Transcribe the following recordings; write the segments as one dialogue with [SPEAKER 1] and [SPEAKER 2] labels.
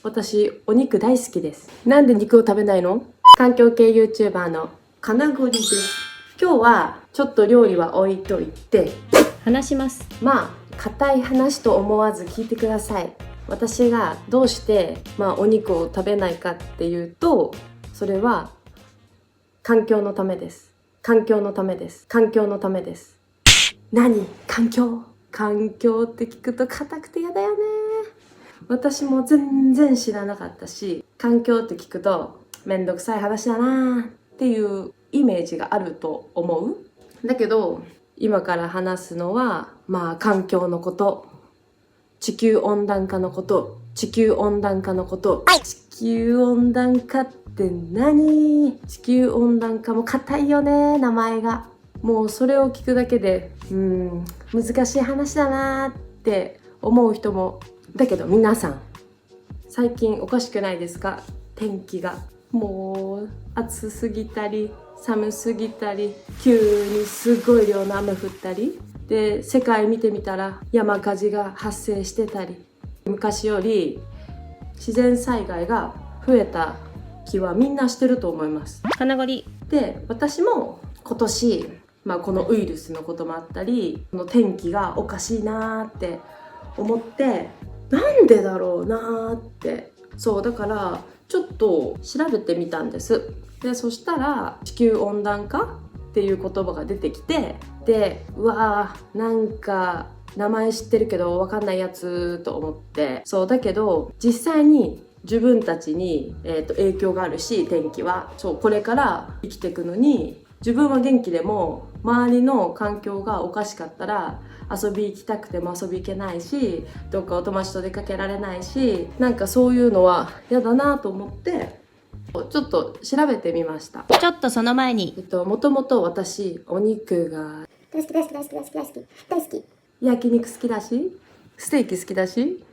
[SPEAKER 1] 私、お肉大好きです。なんで肉を食べないの？環境系 YouTuber のかなごりです。今日はちょっと料理は置いといて話します。まあ、硬い話と思わず聞いてください。私がどうして、お肉を食べないかっていうと、それは環境のためです。環境のためです。環境のためです。何？環境？環境って聞くと硬くて嫌だよね。私も全然知らなかったし、環境って聞くとめんどくさい話だなっていうイメージがあると思う。だけど今から話すのは環境のこと、地球温暖化のこと、地球温暖化のこと。地球温暖化って何？地球温暖化も硬いよね、名前が。もうそれを聞くだけで難しい話だなって思う人も。だけど皆さん、最近おかしくないですか？天気がもう暑すぎたり寒すぎたり、急にすごい量の雨降ったりで、世界見てみたら山火事が発生してたり、昔より自然災害が増えた気はみんなしてると思います。
[SPEAKER 2] 金ごり
[SPEAKER 1] で、私も今年、このウイルスのこともあったり、この天気がおかしいなって思って、なんでだろうなって、そうだからちょっと調べてみたんです。で、そしたら地球温暖化っていう言葉が出てきて、で、うわー、なんか名前知ってるけど分かんないやつと思って、そうだけど実際に自分たちに、影響があるし、天気はこれから生きていくのに、自分は元気でも周りの環境がおかしかったら遊び行きたくても遊び行けないし、どっかお友達と出かけられないし、なんかそういうのは嫌だなと思ってちょっと調べてみました。
[SPEAKER 2] ちょっとその前に
[SPEAKER 1] もともと私お肉が
[SPEAKER 3] 大好き大好き大好き大好き大好き大好き。
[SPEAKER 1] 焼肉好きだし、ステーキ好きだし、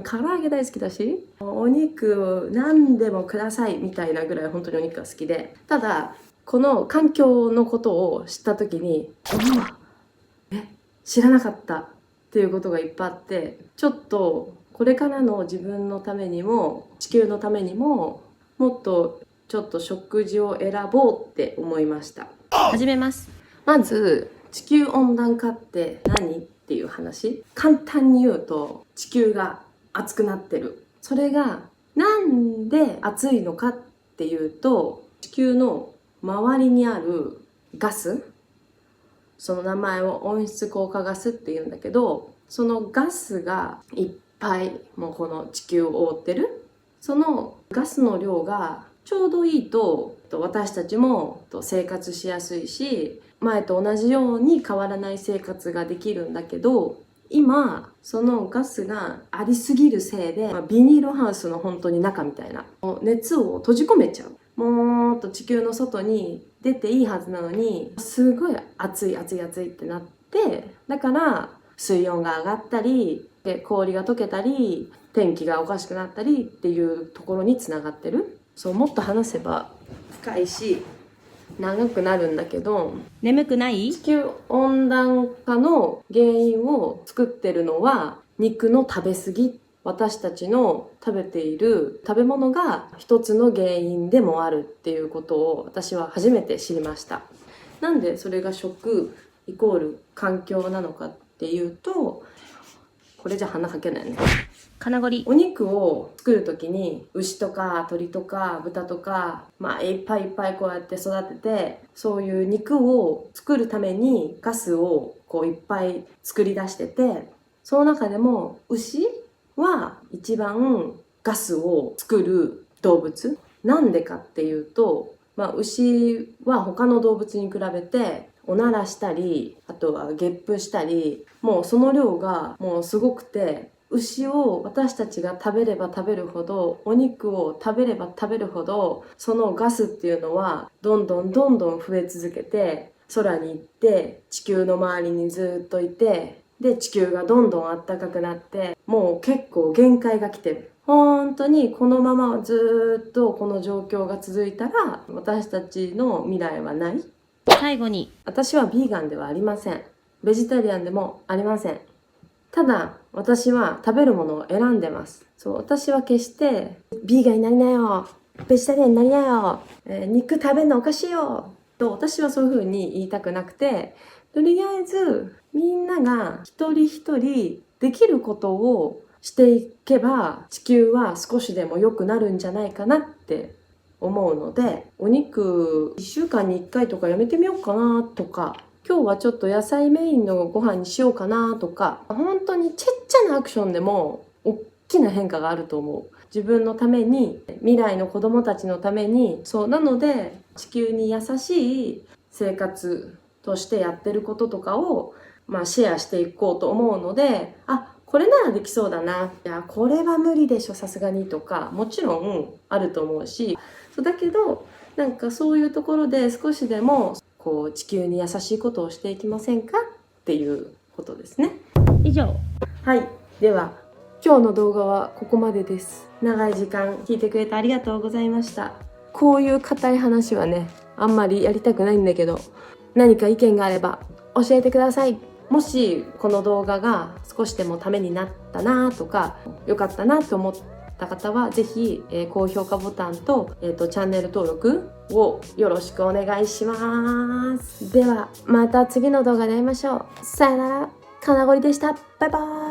[SPEAKER 1] 唐揚げ大好きだし、お肉何でもくださいみたいなぐらい本当にお肉が好きで、ただこの環境のことを知った時に、知らなかったっていうことがいっぱいあって、ちょっとこれからの自分のためにも地球のためにももっとちょっと食事を選ぼうって思いました。
[SPEAKER 2] 始めます。
[SPEAKER 1] まず地球温暖化って何っていう話。簡単に言うと、地球が熱くなってる。それがなんで暑いのかっていうと、地球の周りにあるガス、その名前を温室効果ガスって言うんだけど、そのガスがいっぱいもうこの地球を覆ってる。そのガスの量がちょうどいいと私たちも生活しやすいし、前と同じように変わらない生活ができるんだけど、今そのガスがありすぎるせいで、ビニールハウスの本当に中みたいな、熱を閉じ込めちゃう。もっと地球の外に出ていいはずなのに、すごい暑い暑い暑いってなって、だから水温が上がったりで氷が溶けたり天気がおかしくなったりっていうところにつながってる。そう、もっと話せば深いし長くなるんだけど、
[SPEAKER 2] 眠くない？
[SPEAKER 1] 地球温暖化の原因を作ってるのは肉の食べ過ぎ。私たちの食べている食べ物が一つの原因でもあるっていうことを私は初めて知りました。なんでそれが食イコール環境なのかっていうと、これじゃ鼻かけないね。
[SPEAKER 2] 金ごり
[SPEAKER 1] お肉を作る時に牛とか鶏とか豚とか、いっぱいいっぱいこうやって育てて、そういう肉を作るためにガスをこういっぱい作り出してて、その中でも牛は一番ガスを作る動物。なんでかっていうと、牛は他の動物に比べておならしたり、あとはゲップしたり、もうその量がもうすごくて、牛を私たちが食べれば食べるほど、お肉を食べれば食べるほど、そのガスっていうのはどんどんどんどん増え続けて、空に行って地球の周りにずっといて、で地球がどんどん暖かくなって、もう結構限界が来てる。本当にこのままずっとこの状況が続いたら、私たちの未来はない。
[SPEAKER 2] 最後に
[SPEAKER 1] 私はビーガンではありません。ベジタリアンでもありません。ただ私は食べるものを選んでます。そう、私は決してビーガンになりなよ、ベジタリアンになりなよ、肉食べるのおかしいよと私はそういう風に言いたくなくて、とりあえずみんなが一人一人できることをしていけば地球は少しでも良くなるんじゃないかなって思うので、お肉1週間に1回とかやめてみようかなとか、今日はちょっと野菜メインのご飯にしようかなとか、本当にちっちゃなアクションでも大きな変化があると思う。自分のために、未来の子供たちのために、そうなので地球に優しい生活としてやってることとかをシェアしていこうと思うので、これならできそうだな、いやこれは無理でしょさすがにとか、もちろんあると思うし、そうだけどなんかそういうところで少しでもこう地球に優しいことをしていきませんかっていうことですね。
[SPEAKER 2] 以上。
[SPEAKER 1] はい、では今日の動画はここまでです。長い時間聞いてくれてありがとうございました。こういう硬い話はね、あんまりやりたくないんだけど、何か意見があれば教えてください。もしこの動画が少しでもためになったなとか、良かったなと思った方はぜひ、高評価ボタンと、チャンネル登録をよろしくお願いします。ではまた次の動画で会いましょう。さよなら。かなごりでした。バイバーイ。